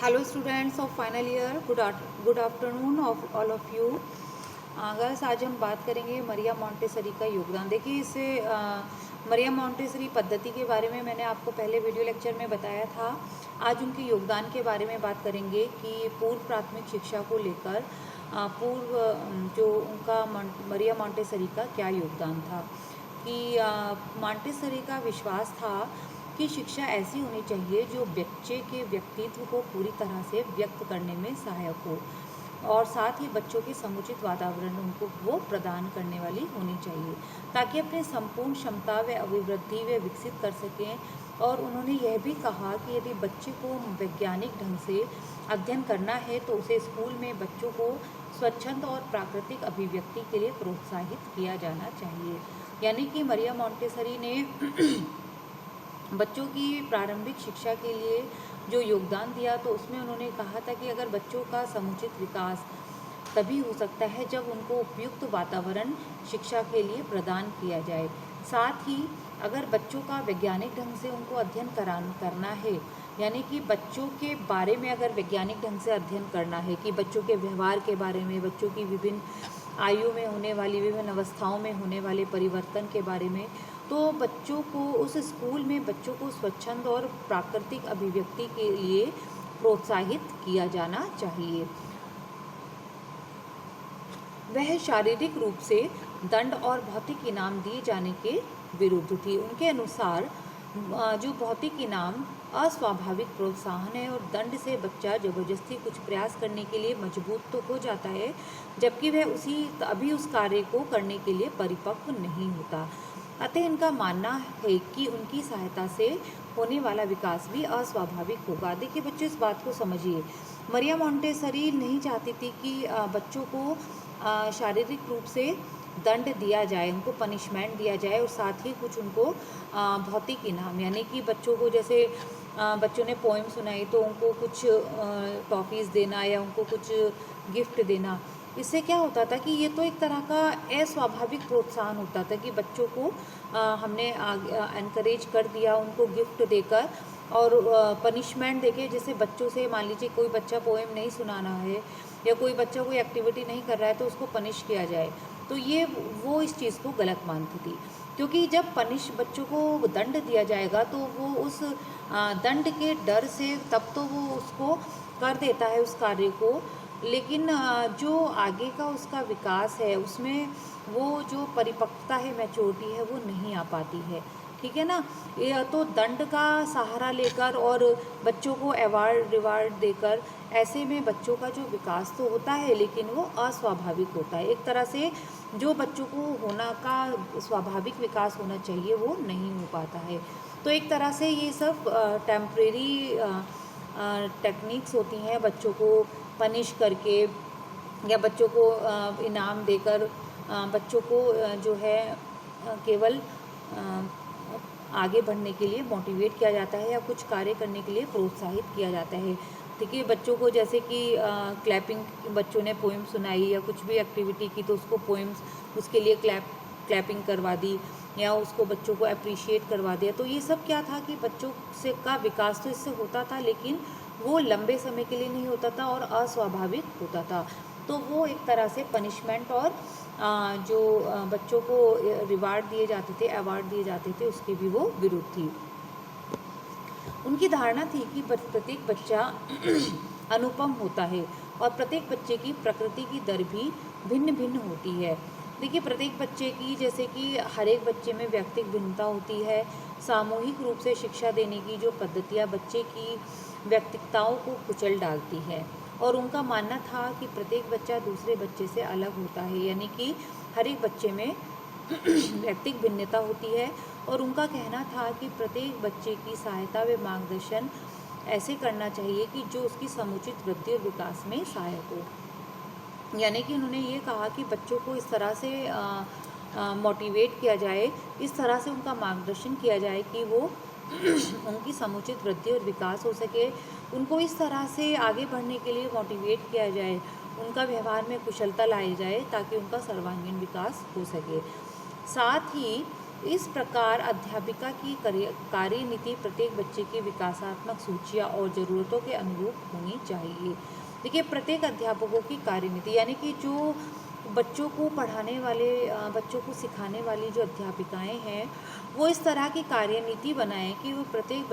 Hello students of final year, good afternoon of all of you. Girls, आज हम बात करेंगे मरिया मॉन्टेसरी का योगदान। देखिए, इसे मरिया मॉन्टेसरी पद्धति के बारे में मैंने आपको पहले वीडियो लेक्चर में बताया था। आज उनके योगदान के बारे में बात करेंगे कि पूर्व प्राथमिक शिक्षा को लेकर पूर्व जो उनका मरिया मॉन्टेसरी का क्या योगदान था। कि मॉन्टेसरी का विश्वास था कि शिक्षा ऐसी होनी चाहिए जो बच्चे के व्यक्तित्व को पूरी तरह से व्यक्त करने में सहायक हो और साथ ही बच्चों के समुचित वातावरण उनको वो प्रदान करने वाली होनी चाहिए ताकि अपने संपूर्ण क्षमता व अभिवृद्धि व विकसित कर सकें। और उन्होंने यह भी कहा कि यदि बच्चे को वैज्ञानिक ढंग से अध्ययन करना है तो उसे स्कूल में बच्चों को स्वच्छंद और प्राकृतिक अभिव्यक्ति के लिए प्रोत्साहित किया जाना चाहिए। यानी कि मरिया मॉन्टेसरी ने बच्चों की प्रारंभिक शिक्षा के लिए जो योगदान दिया, तो उसमें उन्होंने कहा था कि अगर बच्चों का समुचित विकास तभी हो सकता है जब उनको उपयुक्त वातावरण शिक्षा के लिए प्रदान किया जाए। साथ ही अगर बच्चों का वैज्ञानिक ढंग से उनको अध्ययन करना है, यानी कि बच्चों के बारे में अगर वैज्ञानिक ढंग से अध्ययन करना है कि बच्चों के व्यवहार के बारे में, बच्चों की विभिन्न आयु में होने वाली, विभिन्न अवस्थाओं में होने वाले परिवर्तन के बारे में, तो बच्चों को उस स्कूल में बच्चों को स्वच्छंद और प्राकृतिक अभिव्यक्ति के लिए प्रोत्साहित किया जाना चाहिए। वह शारीरिक रूप से दंड और भौतिक इनाम दिए जाने के विरुद्ध थी। उनके अनुसार जो भौतिक इनाम अस्वाभाविक प्रोत्साहन है और दंड से बच्चा जबरदस्ती कुछ प्रयास करने के लिए मजबूर तो हो जाता है, जबकि वह अभी उस कार्य को करने के लिए परिपक्व नहीं होता। अतः इनका मानना है कि उनकी सहायता से होने वाला विकास भी अस्वाभाविक होगा। देखिए बच्चों, इस बात को समझिए, मरिया मॉन्टेसरी नहीं चाहती थी कि बच्चों को शारीरिक रूप से दंड दिया जाए, उनको पनिशमेंट दिया जाए और साथ ही कुछ उनको भौतिक इनाम, यानी कि बच्चों को जैसे बच्चों ने पोएम सुनाई तो उनको कुछ टॉफ़ीज़ देना या उनको कुछ गिफ्ट देना। इससे क्या होता था कि ये तो एक तरह का अस्वाभाविक प्रोत्साहन होता था कि बच्चों को हमने एनकरेज कर दिया उनको गिफ्ट देकर और पनिशमेंट देके। जैसे बच्चों से मान लीजिए कोई बच्चा पोएम नहीं सुनाना है या कोई बच्चा कोई एक्टिविटी नहीं कर रहा है तो उसको पनिश किया जाए, तो ये वो इस चीज़ को गलत मानती थी, क्योंकि जब बच्चों को दंड दिया जाएगा तो वो उस दंड के डर से तब तो वो उसको कर देता है उस कार्य को, लेकिन जो आगे का उसका विकास है उसमें वो जो परिपक्वता है, मैच्योरिटी है, वो नहीं आ पाती है। ठीक है ना। ये तो दंड का सहारा लेकर और बच्चों को अवार्ड रिवार्ड देकर ऐसे में बच्चों का जो विकास तो होता है लेकिन वो अस्वाभाविक होता है। एक तरह से जो बच्चों को होना का स्वाभाविक विकास होना चाहिए वो नहीं हो पाता है। तो एक तरह से ये सब टेम्परेरी टेक्निक्स होती हैं, बच्चों को पनिश करके या बच्चों को इनाम देकर बच्चों को जो है केवल आगे बढ़ने के लिए मोटिवेट किया जाता है या कुछ कार्य करने के लिए प्रोत्साहित किया जाता है। देखिए बच्चों को जैसे कि क्लैपिंग, बच्चों ने पोएम सुनाई या कुछ भी एक्टिविटी की तो उसको पोएम्स उसके लिए क्लैपिंग करवा दी या उसको बच्चों को अप्रिशिएट करवा दिया। तो ये सब क्या था कि बच्चों से का विकास तो इससे होता था लेकिन वो लंबे समय के लिए नहीं होता था और अस्वाभाविक होता था। तो वो एक तरह से पनिशमेंट और जो बच्चों को रिवार्ड दिए जाते थे, अवार्ड दिए जाते थे, उसके भी वो विरुद्ध थी। उनकी धारणा थी कि प्रत्येक बच्चा अनुपम होता है और प्रत्येक बच्चे की प्रकृति की दर भी भिन्न भिन्न होती है। देखिए प्रत्येक बच्चे की, जैसे कि हर एक बच्चे में व्यक्तिगत भिन्नता होती है। सामूहिक रूप से शिक्षा देने की जो पद्धतियाँ बच्चे की व्यक्तिगताओं को कुचल डालती है और उनका मानना था कि प्रत्येक बच्चा दूसरे बच्चे से अलग होता है, यानी कि हर एक बच्चे में व्यक्तिगत भिन्नता होती है। और उनका कहना था कि प्रत्येक बच्चे की सहायता व मार्गदर्शन ऐसे करना चाहिए कि जो उसकी समुचित वृद्धि और विकास में सहायक हो। यानी कि उन्होंने ये कहा कि बच्चों को इस तरह से मोटिवेट किया जाए, इस तरह से उनका मार्गदर्शन किया जाए कि वो उनकी समुचित वृद्धि और विकास हो सके। उनको इस तरह से आगे बढ़ने के लिए मोटिवेट किया जाए, उनका व्यवहार में कुशलता लाई जाए ताकि उनका सर्वांगीण विकास हो सके। साथ ही इस प्रकार अध्यापिका की कार्यनीति प्रत्येक बच्चे की विकासात्मक सूचियाँ और ज़रूरतों के अनुरूप होनी चाहिए। देखिए, प्रत्येक अध्यापकों की कार्यनीति यानी कि जो बच्चों को पढ़ाने वाले बच्चों को सिखाने वाली जो अध्यापिकाएं हैं, वो इस तरह की कार्यनीति बनाएं कि वो प्रत्येक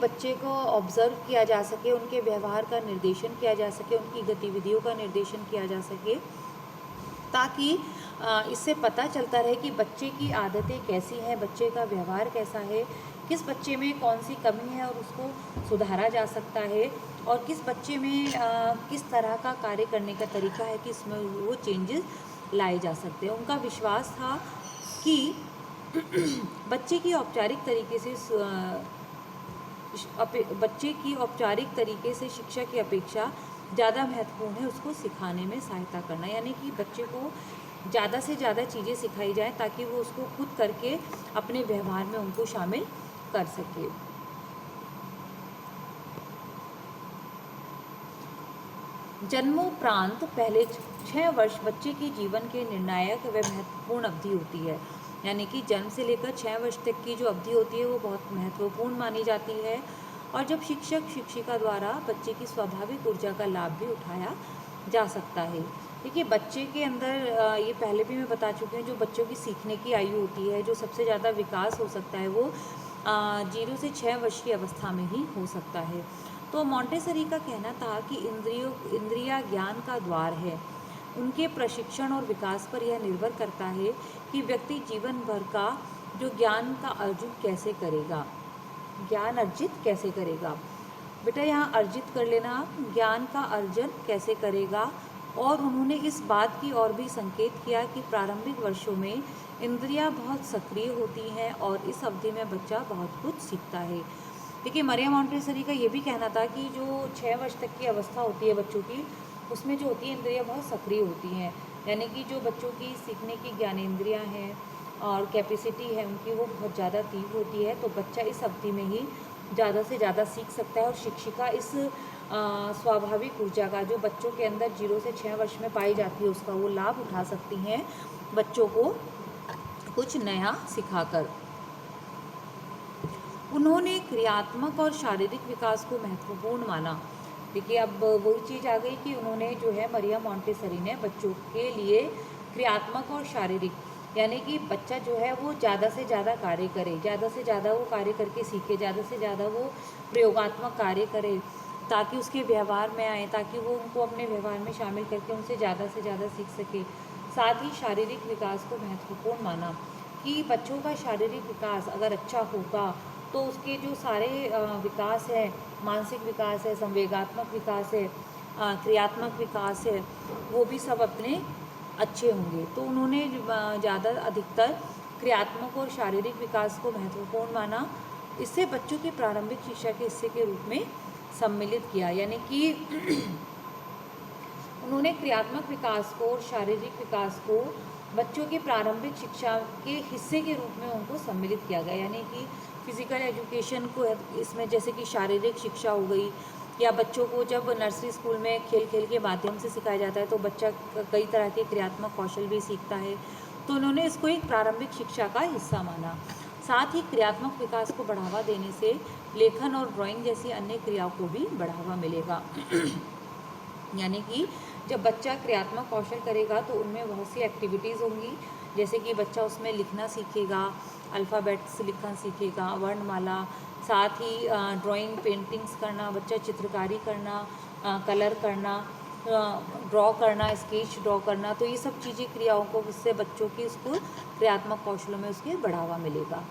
बच्चे को ऑब्ज़र्व किया जा सके, उनके व्यवहार का निर्देशन किया जा सके, उनकी गतिविधियों का निर्देशन किया जा सके, ताकि इससे पता चलता रहे कि बच्चे की आदतें कैसी हैं, बच्चे का व्यवहार कैसा है, किस बच्चे में कौन सी कमी है और उसको सुधारा जा सकता है, और किस बच्चे में किस तरह का कार्य करने का तरीका है कि इसमें वो चेंजेस लाए जा सकते हैं। उनका विश्वास था कि बच्चे की औपचारिक तरीके से शिक्षा की अपेक्षा ज़्यादा महत्वपूर्ण है उसको सिखाने में सहायता करना, यानी कि बच्चे को ज़्यादा से ज़्यादा चीज़ें सिखाई जाएं ताकि वो उसको खुद करके अपने व्यवहार में उनको शामिल कर सके। जन्मोपरांत पहले 6 वर्ष बच्चे के जीवन के निर्णायक व महत्वपूर्ण अवधि होती है, यानी कि जन्म से लेकर 6 वर्ष तक की जो अवधि होती है वो बहुत महत्वपूर्ण मानी जाती है, और जब शिक्षक शिक्षिका द्वारा बच्चे की स्वाभाविक ऊर्जा का लाभ भी उठाया जा सकता है। देखिए, बच्चे के अंदर ये पहले भी मैं बता चुकी हूँ, जो बच्चों की सीखने की आयु होती है, जो सबसे ज़्यादा विकास हो सकता है वो 0 से 6 वर्ष की अवस्था में ही हो सकता है। तो मॉन्टेसरी का कहना था कि इंद्रिया ज्ञान का द्वार है। उनके प्रशिक्षण और विकास पर यह निर्भर करता है कि व्यक्ति जीवन भर का जो ज्ञान अर्जित कैसे करेगा। बेटा, यहाँ अर्जित कर लेना, ज्ञान का अर्जन कैसे करेगा। और उन्होंने इस बात की ओर भी संकेत किया कि प्रारंभिक वर्षों में इंद्रियां बहुत सक्रिय होती हैं और इस अवधि में बच्चा बहुत कुछ सीखता है। देखिए, मरिया मॉन्टेसरी का ये भी कहना था कि जो 6 वर्ष तक की अवस्था होती है बच्चों की, उसमें जो होती है इंद्रियां बहुत सक्रिय होती हैं, यानी कि जो बच्चों की सीखने की ज्ञानेंद्रियां हैं और कैपेसिटी है उनकी वो बहुत ज़्यादा तीव्र होती है। तो बच्चा इस अवधि में ही ज़्यादा से ज़्यादा सीख सकता है, और शिक्षिका इस स्वाभाविक ऊर्जा का जो बच्चों के अंदर 0 से 6 वर्ष में पाई जाती है उसका वो लाभ उठा सकती हैं बच्चों को कुछ नया सिखाकर। उन्होंने क्रियात्मक और शारीरिक विकास को महत्वपूर्ण माना। देखिए, अब वही चीज़ आ गई कि उन्होंने जो है मरिया मॉन्टेसरी ने बच्चों के लिए क्रियात्मक और शारीरिक, यानी कि बच्चा जो है वो ज़्यादा से ज़्यादा कार्य करे, ज़्यादा से ज़्यादा वो कार्य करके सीखे, ज़्यादा से ज़्यादा वो प्रयोगात्मक कार्य करे ताकि उसके व्यवहार में आए, ताकि वो उनको अपने व्यवहार में शामिल करके उनसे ज़्यादा से ज़्यादा सीख सके। साथ ही शारीरिक विकास को महत्वपूर्ण माना कि बच्चों का शारीरिक विकास अगर अच्छा होगा तो उसके जो सारे विकास है, मानसिक विकास है, संवेगात्मक विकास है, क्रियात्मक विकास है, वो भी सब अपने अच्छे होंगे। तो उन्होंने अधिकतर क्रियात्मक और शारीरिक विकास को महत्वपूर्ण माना। इससे बच्चों की प्रारंभिक शिक्षा के हिस्से के रूप में सम्मिलित किया, यानी कि उन्होंने क्रियात्मक विकास को और शारीरिक विकास को बच्चों की प्रारंभिक शिक्षा के हिस्से के रूप में उनको सम्मिलित किया गया, यानी कि फिज़िकल एजुकेशन को इसमें जैसे कि शारीरिक शिक्षा हो गई, या बच्चों को जब नर्सरी स्कूल में खेल खेल के माध्यम से सिखाया जाता है तो बच्चा कई तरह के क्रियात्मक कौशल भी सीखता है। तो उन्होंने इसको एक प्रारंभिक शिक्षा का हिस्सा माना। साथ ही क्रियात्मक विकास को बढ़ावा देने से लेखन और ड्राइंग जैसी अन्य क्रियाओं को भी बढ़ावा मिलेगा। यानी कि जब बच्चा क्रियात्मक कौशल करेगा तो उनमें बहुत सी एक्टिविटीज़ होंगी, जैसे कि बच्चा उसमें लिखना सीखेगा, अल्फ़ाबेट्स लिखना सीखेगा, वर्णमाला, साथ ही ड्राइंग पेंटिंग्स करना, बच्चा चित्रकारी करना, कलर करना, ड्रॉ करना, स्केच ड्रॉ करना। तो ये सब चीज़ें क्रियाओं को उससे बच्चों की उसको क्रियात्मक कौशलों में उसके बढ़ावा मिलेगा।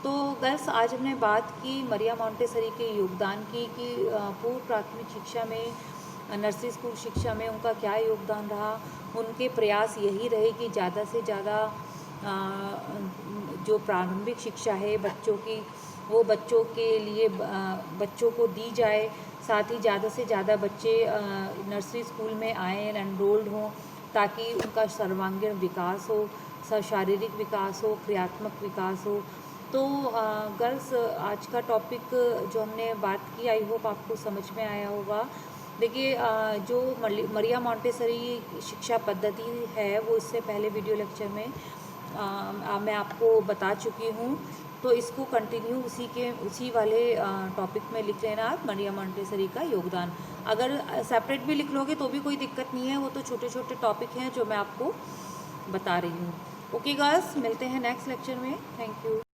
तो गर्ल्स, आज हमने बात की मरिया मॉन्टेसरी के योगदान की कि पूर्व प्राथमिक शिक्षा में, नर्सरी स्कूल शिक्षा में उनका क्या योगदान रहा। उनके प्रयास यही रहे कि ज़्यादा से ज़्यादा जो प्रारंभिक शिक्षा है बच्चों की, वो बच्चों के लिए बच्चों को दी जाए। साथ ही ज़्यादा से ज़्यादा बच्चे नर्सरी स्कूल में आएँ, एनरोल्ड हों, ताकि उनका सर्वांगीण विकास हो, शारीरिक विकास हो, क्रियात्मक विकास हो। तो गर्ल्स, आज का टॉपिक जो हमने बात की, आई होप आपको समझ में आया होगा। देखिए, जो मरिया मॉन्टेसरी शिक्षा पद्धति है वो इससे पहले वीडियो लेक्चर में मैं आपको बता चुकी हूँ, तो इसको कंटिन्यू उसी वाले टॉपिक में लिख लेना आप, मरियम मॉन्टेसरी का योगदान। अगर सेपरेट भी लिख लोगे तो भी कोई दिक्कत नहीं है, वो तो छोटे छोटे टॉपिक हैं जो मैं आपको बता रही हूँ। ओके गाइस, मिलते हैं नेक्स्ट लेक्चर में। Thank you.